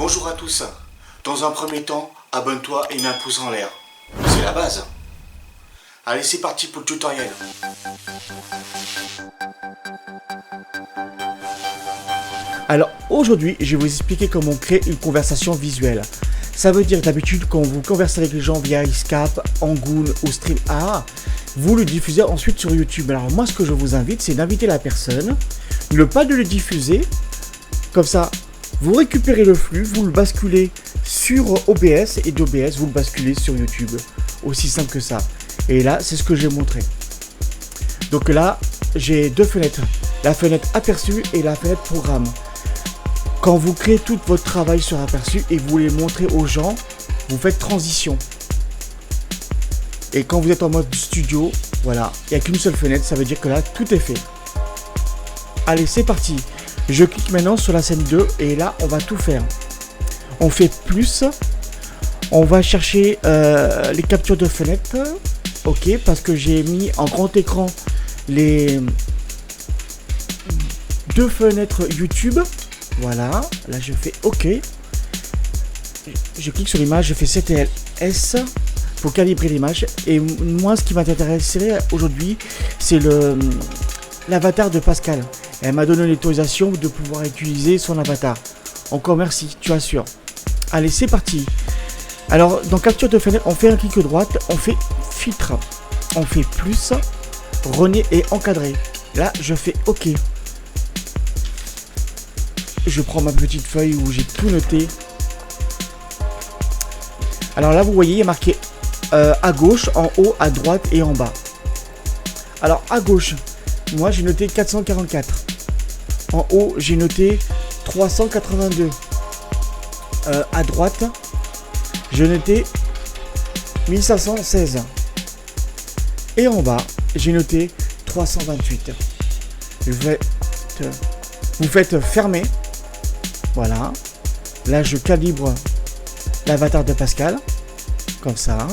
Bonjour à tous. Dans un premier temps, abonne-toi et mets un pouce en l'air. C'est la base. Allez, c'est parti pour le tutoriel. Alors aujourd'hui, je vais vous expliquer comment créer une conversation visuelle. Ça veut dire d'habitude quand vous conversez avec les gens via Skype, Angoon ou StreamYard, vous le diffusez ensuite sur YouTube. Alors moi, ce que je vous invite, c'est d'inviter la personne, ne pas de le diffuser, comme ça, vous récupérez le flux, vous le basculez sur OBS et d'OBS, vous le basculez sur YouTube. Aussi simple que ça. Et là, c'est ce que j'ai montré. Donc là, j'ai deux fenêtres. La fenêtre aperçu et la fenêtre programme. Quand vous créez tout votre travail sur aperçu et vous voulez montrer aux gens, vous faites transition. Et quand vous êtes en mode studio, voilà, il n'y a qu'une seule fenêtre, ça veut dire que là, tout est fait. Allez, c'est parti. Je clique maintenant sur la scène 2 et là, on va tout faire. On fait plus. On va chercher les captures de fenêtres. Ok, parce que j'ai mis en grand écran les deux fenêtres YouTube. Voilà, là je fais OK. Je clique sur l'image, je fais CTRL-S pour calibrer l'image. Et moi, ce qui m'intéresserait aujourd'hui, c'est l'avatar de Pascal. Elle m'a donné l'autorisation de pouvoir utiliser son avatar. Encore merci, tu assures. Allez, c'est parti. Alors, dans capture de fenêtre, on fait un clic droite, on fait filtre, on fait plus, renier et encadrer. Là, je fais OK. Je prends ma petite feuille où j'ai tout noté. Alors là, vous voyez, il y a marqué à gauche, en haut, à droite et en bas. Alors, à gauche, moi, j'ai noté 444. En haut, j'ai noté 382. À droite, j'ai noté 1516. Et en bas, j'ai noté 328. Vous faites fermer. Voilà. Là, je calibre l'avatar de Pascal. Comme ça.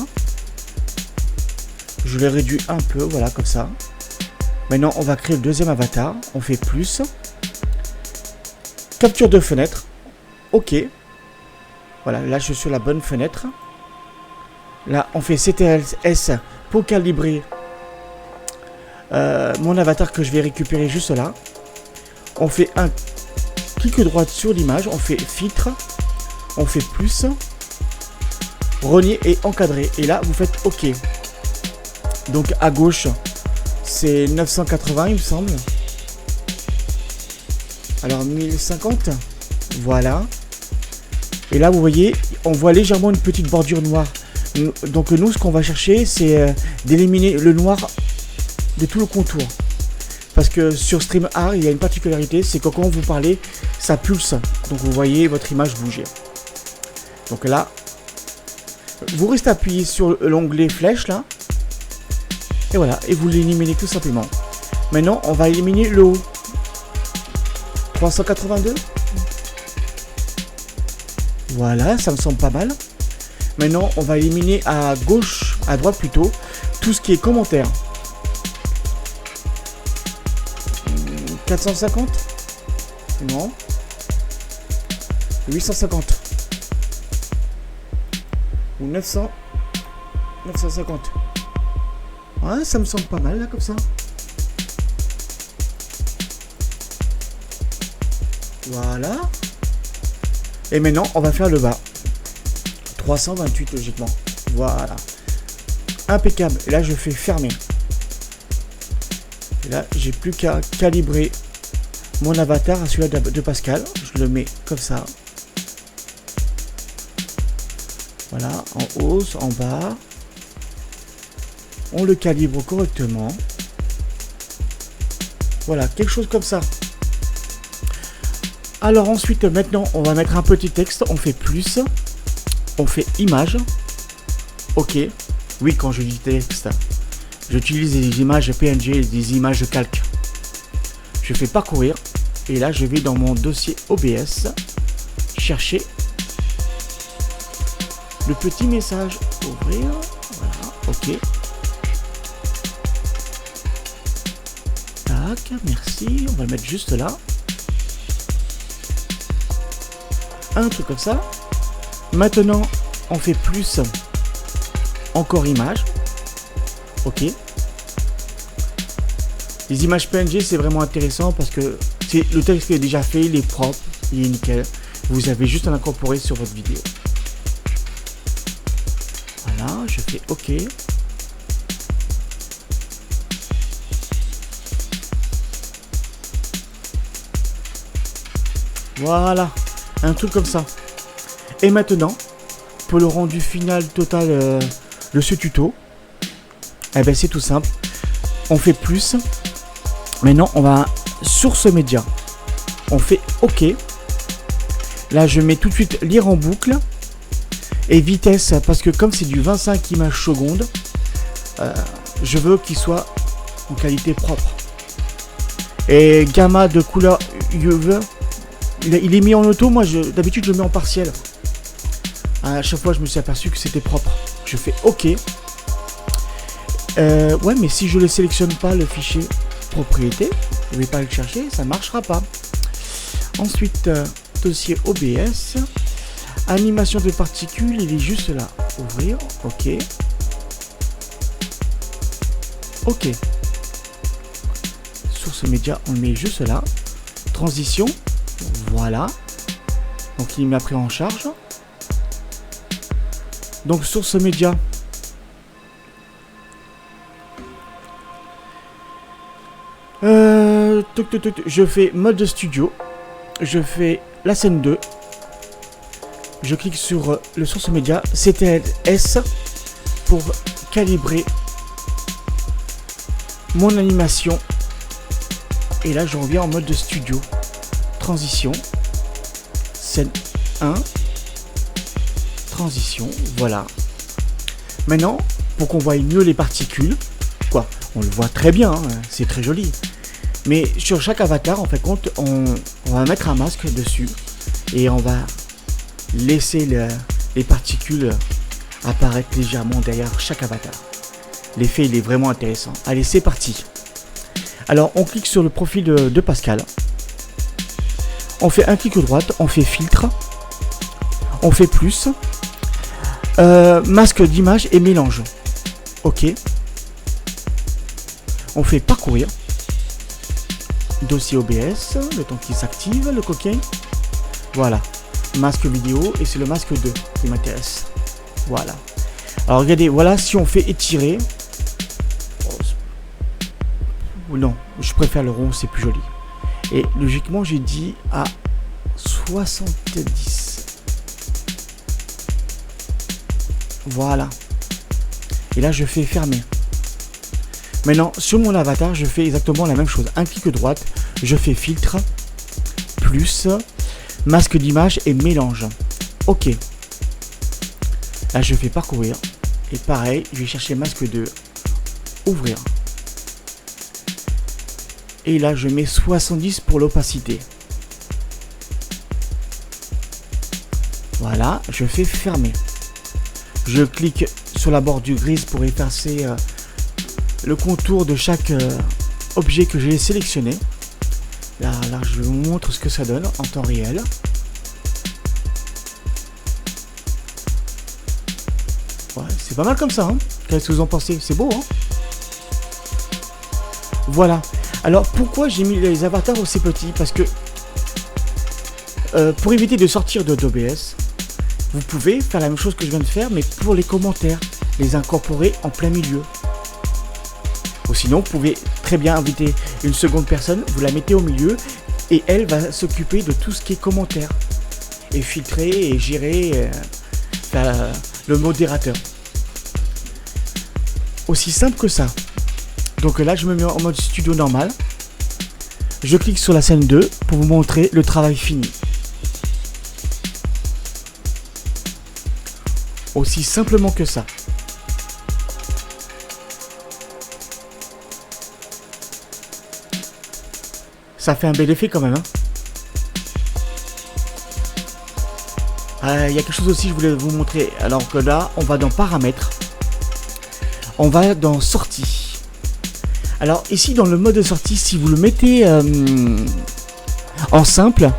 Je le réduis un peu. Voilà, comme ça. Maintenant, on va créer le deuxième avatar. On fait plus. Capture de fenêtre. OK. Voilà, là, je suis sur la bonne fenêtre. Là, on fait CTRL-S pour calibrer mon avatar que je vais récupérer juste là. On fait un clic droit sur l'image, on fait filtre, on fait plus, renier et encadrer. Et là, vous faites OK. Donc à gauche, c'est 980, il me semble. Alors 1050, voilà. Et là, vous voyez, on voit légèrement une petite bordure noire. Donc nous, ce qu'on va chercher, c'est d'éliminer le noir de tout le contour. Parce que sur StreamYard, il y a une particularité, c'est que quand vous parlez, ça pulse. Donc vous voyez votre image bouger. Donc là, vous restez appuyé sur l'onglet flèche là. Et voilà, et vous l'éliminez tout simplement. Maintenant, on va éliminer le haut. 382. Voilà, ça me semble pas mal. Maintenant, on va éliminer à gauche, à droite plutôt, tout ce qui est commentaire. 450. Non. 850. Ou 900. 950. Ouais, ça me semble pas mal là comme ça. Voilà. Et maintenant, on va faire le bas. 328 logiquement. Voilà. Impeccable. Et là, je fais fermer. Et là, j'ai plus qu'à calibrer mon avatar à celui-là de Pascal. Je le mets comme ça. Voilà, en haut, en bas. On le calibre correctement. Voilà, quelque chose comme ça. Alors ensuite, maintenant, on va mettre un petit texte. On fait plus. On fait image. OK. Oui, quand je dis texte, j'utilise des images PNG et des images calque. Je fais parcourir. Et là, je vais dans mon dossier OBS. Chercher le petit message. Ouvrir. Voilà. OK. Tac. Merci. On va le mettre juste là. un truc comme ça. Maintenant, on fait plus encore images. Ok. Les images PNG, c'est vraiment intéressant parce que le texte qui est déjà fait, il est propre, il est nickel. Vous avez juste à l'incorporer sur votre vidéo. Voilà, je fais OK. Voilà, un truc comme ça. Et maintenant, pour le rendu final total de ce tuto, eh ben c'est tout simple. On fait plus. Maintenant, on va source média. On fait OK. Là, je mets tout de suite lire en boucle. Et vitesse, parce que comme c'est du 25 images secondes, je veux qu'il soit en qualité propre. Et gamma de couleur UV, il est mis en auto. Moi, d'habitude, je le mets en partiel. À chaque fois, je me suis aperçu que c'était propre. Je fais OK. Ouais, mais si je ne sélectionne pas le fichier propriété, je ne vais pas le chercher, ça ne marchera pas. Ensuite, dossier OBS. Animation de particules, il est juste là. Ouvrir, OK. OK. Source média, on le met juste là. Transition, voilà. Donc il m'a pris en charge. Donc source média. Je fais mode studio. Je fais la scène 2. Je clique sur le source média CTRL-S pour calibrer mon animation. Et là, je reviens en mode studio. Transition. Scène 1. Transition. Voilà. Maintenant, pour qu'on voie mieux les particules, quoi, on le voit très bien, hein, c'est très joli. Mais sur chaque avatar, en fait, compte, on va mettre un masque dessus et on va laisser les particules apparaître légèrement derrière chaque avatar. L'effet, il est vraiment intéressant. Allez, c'est parti. Alors, on clique sur le profil de Pascal. On fait un clic droite, on fait filtre. On fait plus. Masque d'image et mélange. OK. On fait parcourir. Dossier OBS, le temps qu'il s'active, le coquin. Voilà. Masque vidéo et c'est le masque 2 qui m'intéresse. Voilà. Alors regardez, voilà, si on fait étirer. Ou non, je préfère le rond, c'est plus joli. Et logiquement, j'ai dit à 70. Voilà. Et là, je fais fermer. Maintenant, sur mon avatar, je fais exactement la même chose. Un clic droite, je fais filtre, plus, masque d'image et mélange. OK. Là, je fais parcourir. Et pareil, je vais chercher masque de ouvrir. Et là, je mets 70 pour l'opacité. Voilà, je fais fermer. Je clique sur la bordure grise pour effacer le contour de chaque objet que j'ai sélectionné. Là, je vous montre ce que ça donne en temps réel. Ouais, c'est pas mal comme ça, hein. Qu'est-ce que vous en pensez? C'est beau, hein. Voilà. Alors, pourquoi j'ai mis les avatars aussi petits? Parce que pour éviter de sortir de d'OBS, vous pouvez faire la même chose que je viens de faire, mais pour les commentaires, les incorporer en plein milieu. Ou sinon, vous pouvez très bien inviter une seconde personne, vous la mettez au milieu, et elle va s'occuper de tout ce qui est commentaires. Et filtrer et gérer le modérateur. Aussi simple que ça. Donc là, je me mets en mode studio normal. Je clique sur la scène 2 pour vous montrer le travail fini. Aussi simplement que ça. Ça fait un bel effet quand même, hein. Il y a quelque chose aussi que je voulais vous montrer. Alors que là, on va dans paramètres. On va dans sortie. Alors ici dans le mode de sortie, si vous le mettez en simple,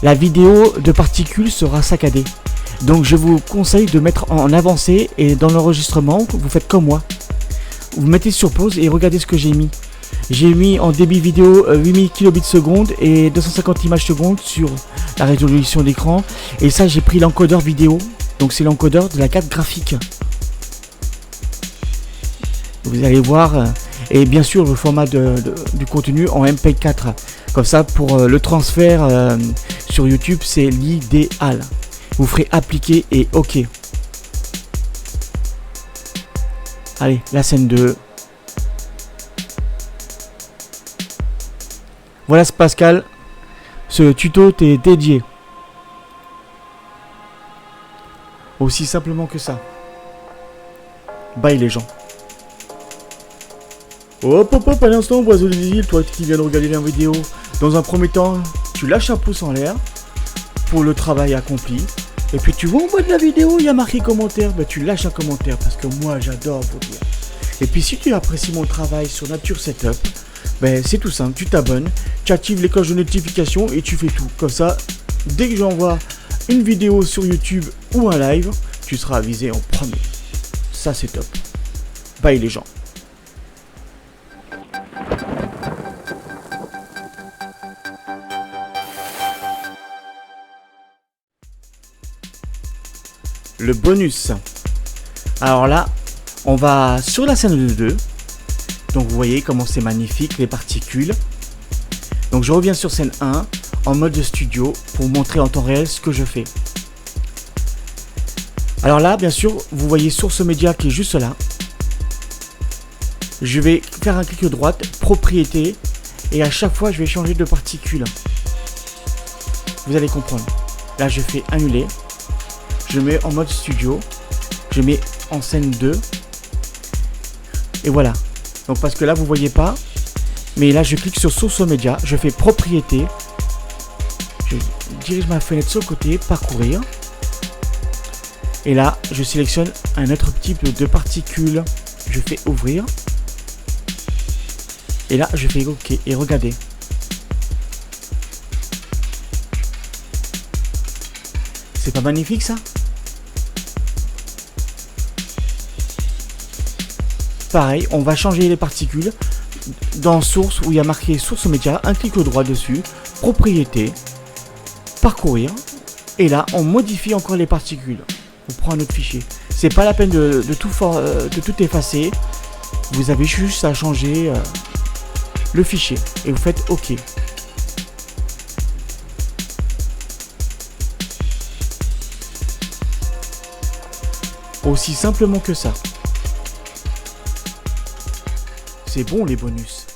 la vidéo de particules sera saccadée. Donc je vous conseille de mettre en avancée, et dans l'enregistrement, vous faites comme moi. Vous mettez sur pause et regardez ce que j'ai mis. J'ai mis en débit vidéo 8000 kilobits seconde et 250 images secondes sur la résolution d'écran. Et ça, j'ai pris l'encodeur vidéo. Donc c'est l'encodeur de la carte graphique. Vous allez voir. Et bien sûr le format du contenu en MP4. Comme ça, pour le transfert sur YouTube, c'est l'idéal. Vous ferez appliquer et OK. Allez, la scène 2. Voilà Pascal, ce tuto t'est dédié. Aussi simplement que ça. Bye les gens. Hop hop hop, à l'instant, oiseau des îles, toi qui viens de regarder la vidéo. Dans un premier temps, tu lâches un pouce en l'air pour le travail accompli. Et puis tu vois en bas de la vidéo, il y a marqué commentaire. Ben, tu lâches un commentaire parce que moi j'adore vous dire. Et puis si tu apprécies mon travail sur Nature Setup, ben, c'est tout simple, tu t'abonnes, tu actives les cloches de notification et tu fais tout. Comme ça, dès que j'envoie une vidéo sur YouTube ou un live, tu seras avisé en premier. Ça c'est top. Bye les gens. Le bonus. Alors là, on va sur la scène de 2. Donc vous voyez comment c'est magnifique, les particules. Donc je reviens sur scène 1 en mode studio pour montrer en temps réel ce que je fais. Alors là, bien sûr, vous voyez source média qui est juste là. Je vais faire un clic droit, propriété, et à chaque fois je vais changer de particules. Vous allez comprendre. Là je fais annuler. Je mets en mode studio. Je mets en scène 2. Et voilà. Donc parce que là vous voyez pas, mais là je clique sur source média, je fais propriété, je dirige ma fenêtre sur le côté, parcourir, et là je sélectionne un autre type de particules, je fais ouvrir, et là je fais OK et regardez. C'est pas magnifique ça? Pareil, on va changer les particules dans source où il y a marqué source média, un clic droit dessus, propriété, parcourir, et là on modifie encore les particules. On prend un autre fichier. C'est pas la peine de tout effacer. Vous avez juste à changer le fichier et vous faites OK. Aussi simplement que ça. C'est bon les bonus.